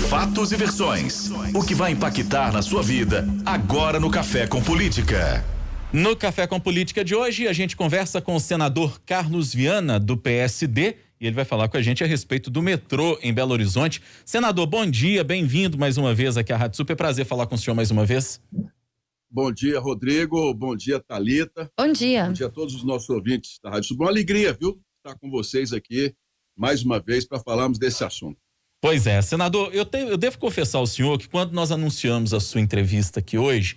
Fatos e versões. O que vai impactar na sua vida agora no Café com Política. No Café com Política de hoje, a gente conversa com o senador Carlos Viana, do PSD, e ele vai falar com a gente a respeito do metrô em Belo Horizonte. Senador, bom dia, bem-vindo mais uma vez aqui à Rádio Super. Prazer falar com o senhor mais uma vez. Bom dia, Rodrigo. Bom dia, Thalita. Bom dia. Bom dia a todos os nossos ouvintes da Rádio Super. Uma alegria, viu, estar com vocês aqui mais uma vez para falarmos desse assunto. Pois é, senador, eu devo confessar ao senhor que quando nós anunciamos a sua entrevista aqui hoje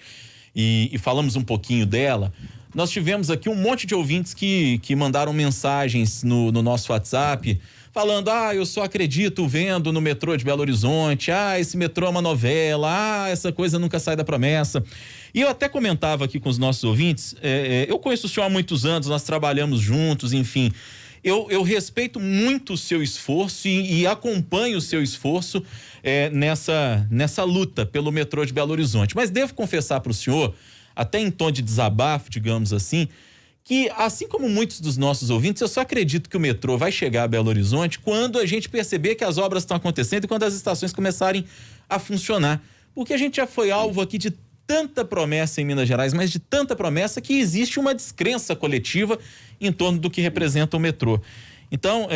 e falamos um pouquinho dela, nós tivemos aqui um monte de ouvintes que mandaram mensagens no nosso WhatsApp falando, eu só acredito vendo no metrô de Belo Horizonte, esse metrô é uma novela, essa coisa nunca sai da promessa. E eu até comentava aqui com os nossos ouvintes, eu conheço o senhor há muitos anos, nós trabalhamos juntos, enfim. Eu respeito muito o seu esforço e acompanho o seu esforço nessa luta pelo metrô de Belo Horizonte. Mas devo confessar para o senhor, até em tom de desabafo, digamos assim, que assim como muitos dos nossos ouvintes, eu só acredito que o metrô vai chegar a Belo Horizonte quando a gente perceber que as obras estão acontecendo e quando as estações começarem a funcionar. Porque a gente já foi alvo aqui de tanta promessa em Minas Gerais, mas de tanta promessa que existe uma descrença coletiva em torno do que representa o metrô. Então,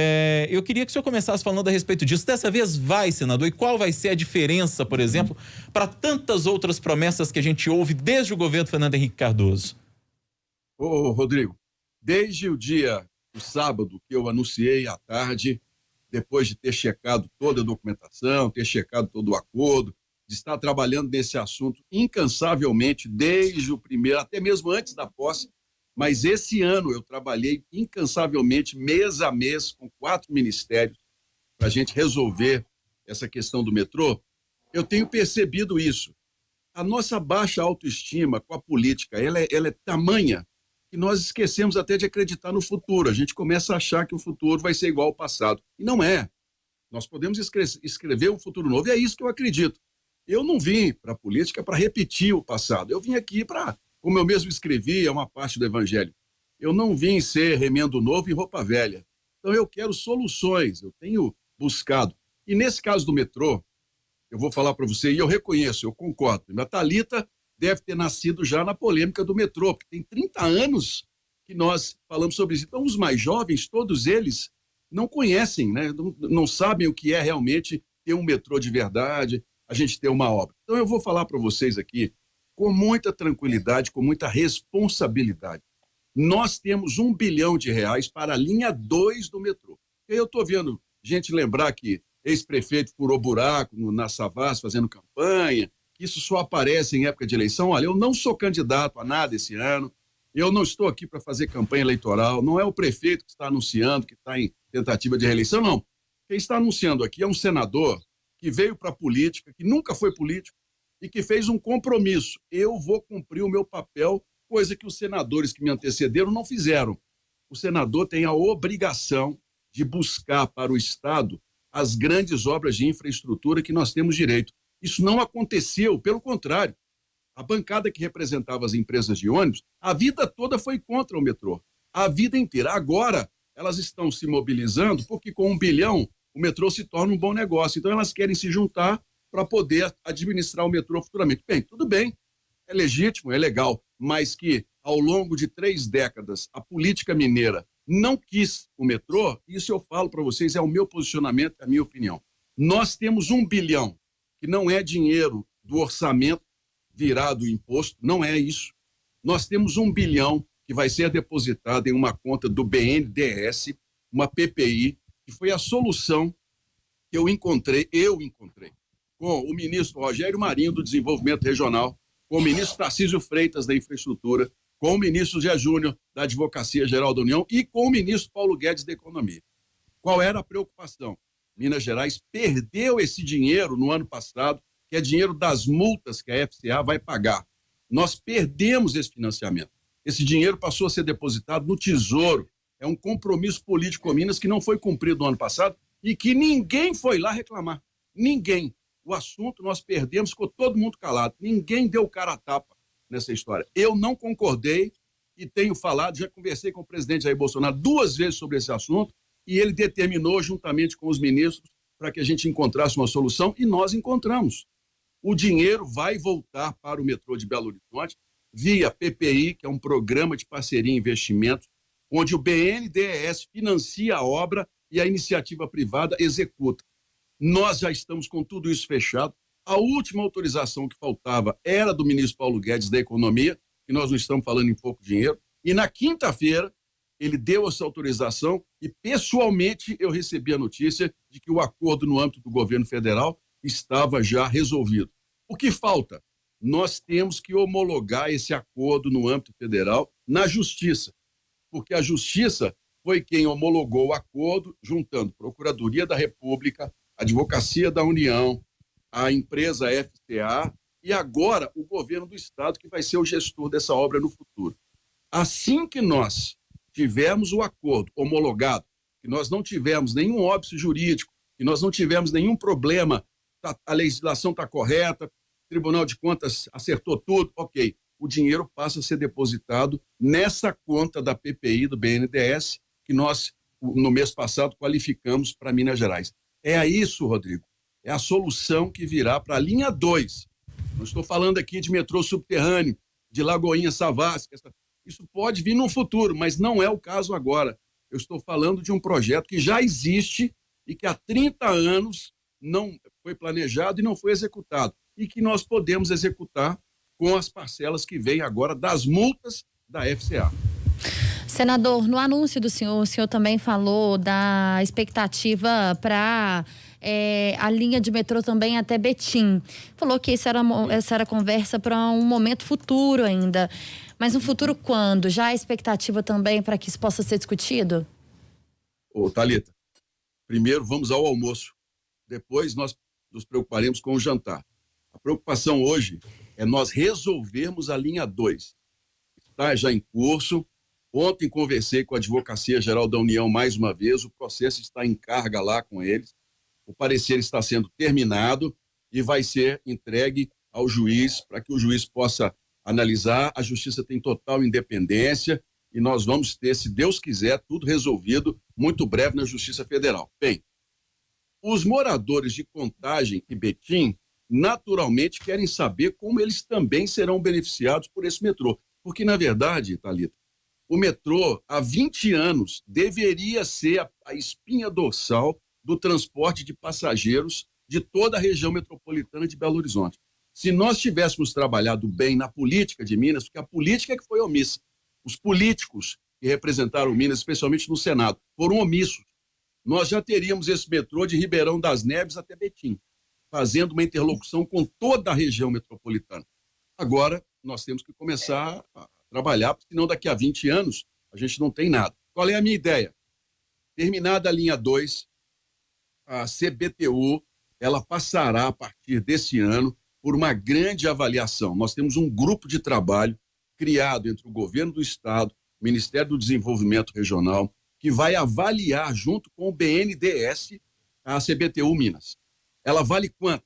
eu queria que o senhor começasse falando a respeito disso. Dessa vez vai, senador, e qual vai ser a diferença, por exemplo, para tantas outras promessas que a gente ouve desde o governo Fernando Henrique Cardoso? Ô, Rodrigo, desde o sábado que eu anunciei à tarde, depois de ter checado toda a documentação, ter checado todo o acordo, de estar trabalhando nesse assunto incansavelmente desde o primeiro, até mesmo antes da posse, mas esse ano eu trabalhei incansavelmente, mês a mês, com 4 ministérios, para a gente resolver essa questão do metrô. Eu tenho percebido isso. A nossa baixa autoestima com a política, ela é tamanha que nós esquecemos até de acreditar no futuro. A gente começa a achar que o futuro vai ser igual ao passado. E não é. Nós podemos escrever um futuro novo, e é isso que eu acredito. Eu não vim para a política para repetir o passado. Eu vim aqui para, como eu mesmo escrevi, é uma parte do evangelho. Eu não vim ser remendo novo e roupa velha. Então eu quero soluções, eu tenho buscado. E nesse caso do metrô, eu vou falar para você, e eu reconheço, eu concordo. A Thalita deve ter nascido já na polêmica do metrô, porque tem 30 anos que nós falamos sobre isso. Então os mais jovens, todos eles, não conhecem, né? Não sabem o que é realmente ter um metrô de verdade, a gente ter uma obra. Então eu vou falar para vocês aqui com muita tranquilidade, com muita responsabilidade. Nós temos R$1 bilhão para a linha 2 do metrô. Eu estou vendo gente lembrar que ex-prefeito furou buraco na Savassi fazendo campanha, que isso só aparece em época de eleição. Olha, eu não sou candidato a nada esse ano, eu não estou aqui para fazer campanha eleitoral, não é o prefeito que está anunciando que está em tentativa de reeleição, não. Quem está anunciando aqui é um senador que veio para a política, que nunca foi político e que fez um compromisso. Eu vou cumprir o meu papel, coisa que os senadores que me antecederam não fizeram. O senador tem a obrigação de buscar para o Estado as grandes obras de infraestrutura que nós temos direito. Isso não aconteceu, pelo contrário. A bancada que representava as empresas de ônibus, a vida toda foi contra o metrô. A vida inteira. Agora, elas estão se mobilizando porque com R$1 bilhão o metrô se torna um bom negócio. Então, elas querem se juntar para poder administrar o metrô futuramente. Bem, tudo bem, é legítimo, é legal, mas que ao longo de 3 décadas a política mineira não quis o metrô, isso eu falo para vocês, é o meu posicionamento, é a minha opinião. Nós temos R$1 bilhão, que não é dinheiro do orçamento virado imposto, não é isso. Nós temos R$1 bilhão que vai ser depositado em uma conta do BNDES, uma PPI, que foi a solução que eu encontrei com o ministro Rogério Marinho do Desenvolvimento Regional, com o ministro Tarcísio Freitas da Infraestrutura, com o ministro Zé Júnior da Advocacia Geral da União e com o ministro Paulo Guedes da Economia. Qual era a preocupação? Minas Gerais perdeu esse dinheiro no ano passado, que é dinheiro das multas que a FCA vai pagar. Nós perdemos esse financiamento. Esse dinheiro passou a ser depositado no Tesouro. É um compromisso político com Minas que não foi cumprido no ano passado e que ninguém foi lá reclamar. Ninguém. O assunto nós perdemos, ficou todo mundo calado. Ninguém deu cara a tapa nessa história. Eu não concordei e tenho falado, já conversei com o presidente Jair Bolsonaro 2 vezes sobre esse assunto e ele determinou, juntamente com os ministros, para que a gente encontrasse uma solução e nós encontramos. O dinheiro vai voltar para o metrô de Belo Horizonte via PPI, que é um programa de parceria e investimentos, onde o BNDES financia a obra e a iniciativa privada executa. Nós já estamos com tudo isso fechado. A última autorização que faltava era do ministro Paulo Guedes da Economia, que nós não estamos falando em pouco dinheiro, e na quinta-feira ele deu essa autorização e, pessoalmente, eu recebi a notícia de que o acordo no âmbito do governo federal estava já resolvido. O que falta? Nós temos que homologar esse acordo no âmbito federal na Justiça, porque a Justiça foi quem homologou o acordo, juntando Procuradoria da República, Advocacia da União, a empresa FCA e agora o governo do Estado, que vai ser o gestor dessa obra no futuro. Assim que nós tivermos o acordo homologado, que nós não tivemos nenhum óbice jurídico, que nós não tivemos nenhum problema, a legislação está correta, o Tribunal de Contas acertou tudo, ok, o dinheiro passa a ser depositado nessa conta da PPI, do BNDES, que nós, no mês passado, qualificamos para Minas Gerais. É isso, Rodrigo, é a solução que virá para a linha 2. Não estou falando aqui de metrô subterrâneo, de Lagoinha Savassi, isso pode vir no futuro, mas não é o caso agora. Eu estou falando de um projeto que já existe e que há 30 anos não foi planejado e não foi executado. E que nós podemos executar com as parcelas que vêm agora das multas da FCA. Senador, no anúncio do senhor, o senhor também falou da expectativa para a linha de metrô também até Betim. Falou que essa era conversa para um momento futuro ainda. Mas um futuro quando? Já há expectativa também para que isso possa ser discutido? Ô, Thalita, primeiro vamos ao almoço. Depois nós nos preocuparemos com o jantar. A preocupação hoje é nós resolvermos a linha 2. Está já em curso. Ontem conversei com a Advocacia Geral da União mais uma vez. O processo está em carga lá com eles. O parecer está sendo terminado e vai ser entregue ao juiz para que o juiz possa analisar. A Justiça tem total independência e nós vamos ter, se Deus quiser, tudo resolvido muito breve na Justiça Federal. Bem, os moradores de Contagem e Betim naturalmente querem saber como eles também serão beneficiados por esse metrô. Porque, na verdade, Thalita, o metrô, há 20 anos, deveria ser a espinha dorsal do transporte de passageiros de toda a região metropolitana de Belo Horizonte. Se nós tivéssemos trabalhado bem na política de Minas, porque a política é que foi omissa, os políticos que representaram Minas, especialmente no Senado, foram omissos, nós já teríamos esse metrô de Ribeirão das Neves até Betim, fazendo uma interlocução com toda a região metropolitana. Agora, nós temos que começar a trabalhar, porque senão daqui a 20 anos a gente não tem nada. Qual é a minha ideia? Terminada a linha 2, a CBTU, ela passará a partir desse ano por uma grande avaliação. Nós temos um grupo de trabalho criado entre o governo do Estado, o Ministério do Desenvolvimento Regional, que vai avaliar junto com o BNDES a CBTU Minas. Ela vale quanto?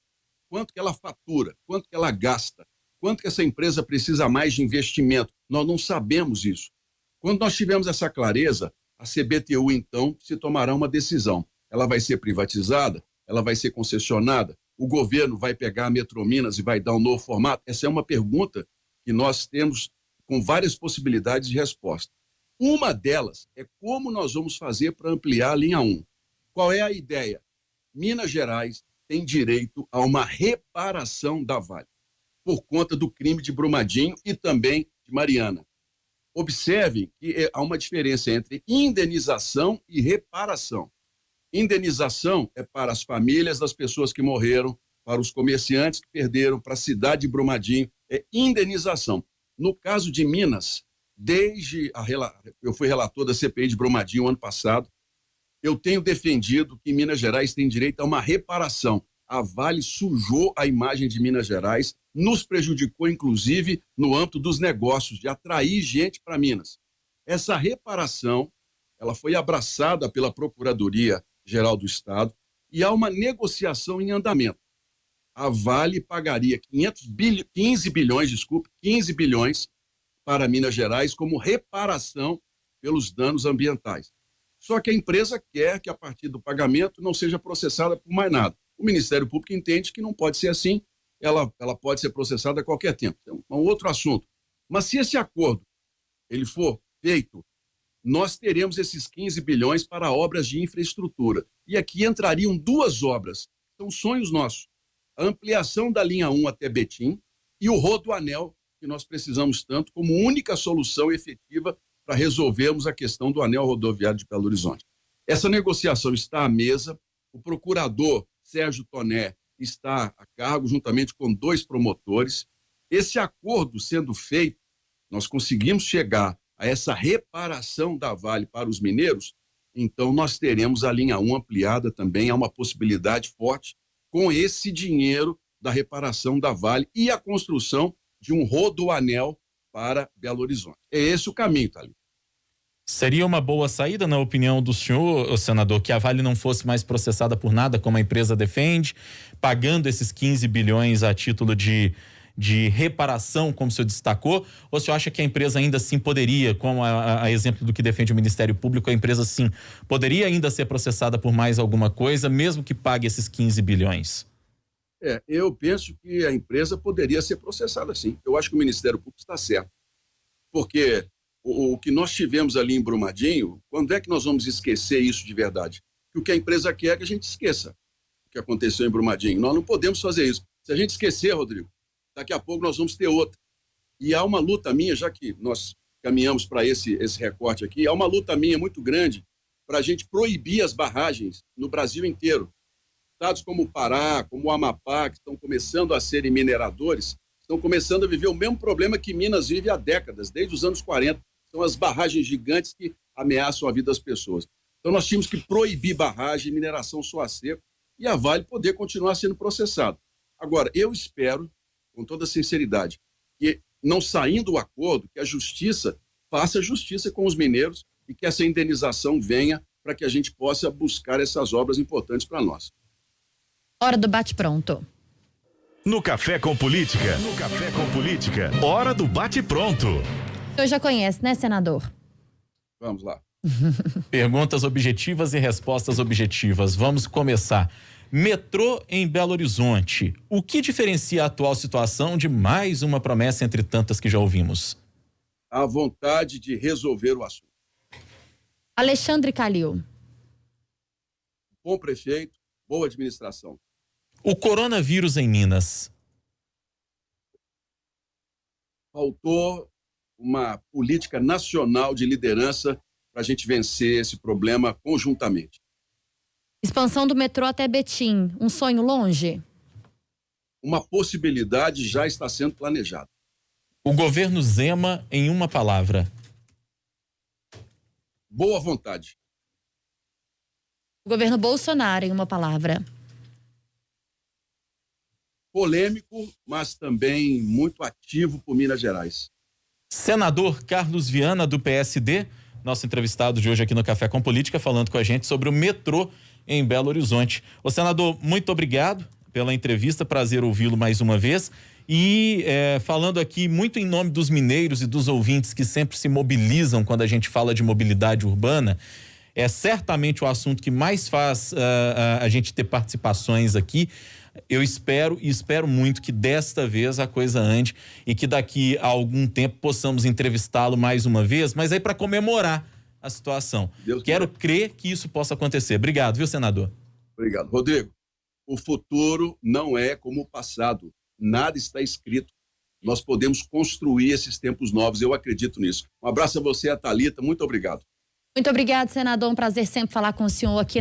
Quanto que ela fatura? Quanto que ela gasta? Quanto que essa empresa precisa mais de investimento? Nós não sabemos isso. Quando nós tivermos essa clareza, a CBTU, então, se tomará uma decisão. Ela vai ser privatizada? Ela vai ser concessionada? O governo vai pegar a Metrominas e vai dar um novo formato? Essa é uma pergunta que nós temos com várias possibilidades de resposta. Uma delas é como nós vamos fazer para ampliar a linha 1. Qual é a ideia? Minas Gerais tem direito a uma reparação da Vale, por conta do crime de Brumadinho e também de Mariana. Observe que há uma diferença entre indenização e reparação. Indenização é para as famílias das pessoas que morreram, para os comerciantes que perderam, para a cidade de Brumadinho, é indenização. No caso de Minas, eu fui relator da CPI de Brumadinho ano passado, eu tenho defendido que Minas Gerais tem direito a uma reparação. A Vale sujou a imagem de Minas Gerais, nos prejudicou, inclusive, no âmbito dos negócios, de atrair gente para Minas. Essa reparação, ela foi abraçada pela Procuradoria-Geral do Estado e há uma negociação em andamento. A Vale pagaria 15 bilhões para Minas Gerais como reparação pelos danos ambientais. Só que a empresa quer que, a partir do pagamento, não seja processada por mais nada. O Ministério Público entende que não pode ser assim, ela pode ser processada a qualquer tempo. Então, é um outro assunto. Mas se esse acordo ele for feito, nós teremos esses 15 bilhões para obras de infraestrutura. E aqui entrariam 2 obras, são sonhos nossos. A ampliação da linha 1 até Betim e o Rodoanel, que nós precisamos tanto como única solução efetiva para resolvermos a questão do anel rodoviário de Belo Horizonte. Essa negociação está à mesa, o procurador Sérgio Toné está a cargo, juntamente com 2 promotores. Esse acordo sendo feito, nós conseguimos chegar a essa reparação da Vale para os mineiros, então nós teremos a linha 1 ampliada também, há uma possibilidade forte com esse dinheiro da reparação da Vale e a construção de um rodoanel para Belo Horizonte. É esse o caminho, Thalita. Seria uma boa saída, na opinião do senhor, senador, que a Vale não fosse mais processada por nada, como a empresa defende, pagando esses 15 bilhões a título de reparação, como o senhor destacou, ou o senhor acha que a empresa ainda assim poderia, como a exemplo do que defende o Ministério Público, a empresa sim poderia ainda ser processada por mais alguma coisa, mesmo que pague esses 15 bilhões? Eu penso que a empresa poderia ser processada sim. Eu acho que o Ministério Público está certo. Porque o que nós tivemos ali em Brumadinho, quando é que nós vamos esquecer isso de verdade? Que o que a empresa quer é que a gente esqueça o que aconteceu em Brumadinho. Nós não podemos fazer isso. Se a gente esquecer, Rodrigo, daqui a pouco nós vamos ter outra. E há uma luta minha, já que nós caminhamos para esse recorte aqui, há uma luta minha muito grande para a gente proibir as barragens no Brasil inteiro. Estados como o Pará, como o Amapá, que estão começando a serem mineradores, estão começando a viver o mesmo problema que Minas vive há décadas, desde os anos 40. São as barragens gigantes que ameaçam a vida das pessoas. Então nós tínhamos que proibir barragem, mineração só a seco, e a Vale poder continuar sendo processada. Agora, eu espero, com toda sinceridade, que não saindo o acordo, que a justiça faça justiça com os mineiros e que essa indenização venha para que a gente possa buscar essas obras importantes para nós. Hora do bate-pronto. No Café com Política. Hora do bate-pronto. O senhor já conhece, né, senador? Vamos lá. Perguntas objetivas e respostas objetivas. Vamos começar. Metrô em Belo Horizonte. O que diferencia a atual situação de mais uma promessa entre tantas que já ouvimos? A vontade de resolver o assunto. Alexandre Calil. Bom prefeito, boa administração. O coronavírus em Minas. Faltou uma política nacional de liderança para a gente vencer esse problema conjuntamente. Expansão do metrô até Betim. Um sonho longe? Uma possibilidade já está sendo planejada. O governo Zema em uma palavra. Boa vontade. O governo Bolsonaro em uma palavra. Polêmico, mas também muito ativo por Minas Gerais. Senador Carlos Viana, do PSD, nosso entrevistado de hoje aqui no Café com Política, falando com a gente sobre o metrô em Belo Horizonte. Ô senador, muito obrigado pela entrevista, prazer ouvi-lo mais uma vez. E falando aqui muito em nome dos mineiros e dos ouvintes que sempre se mobilizam quando a gente fala de mobilidade urbana, é certamente o assunto que mais faz a gente ter participações aqui. Eu espero muito que desta vez a coisa ande e que daqui a algum tempo possamos entrevistá-lo mais uma vez, mas aí para comemorar a situação. Quero crer que isso possa acontecer. Obrigado, viu, senador? Obrigado. Rodrigo, o futuro não é como o passado. Nada está escrito. Nós podemos construir esses tempos novos. Eu acredito nisso. Um abraço a você, a Thalita. Muito obrigado. Muito obrigado, senador. Um prazer sempre falar com o senhor aqui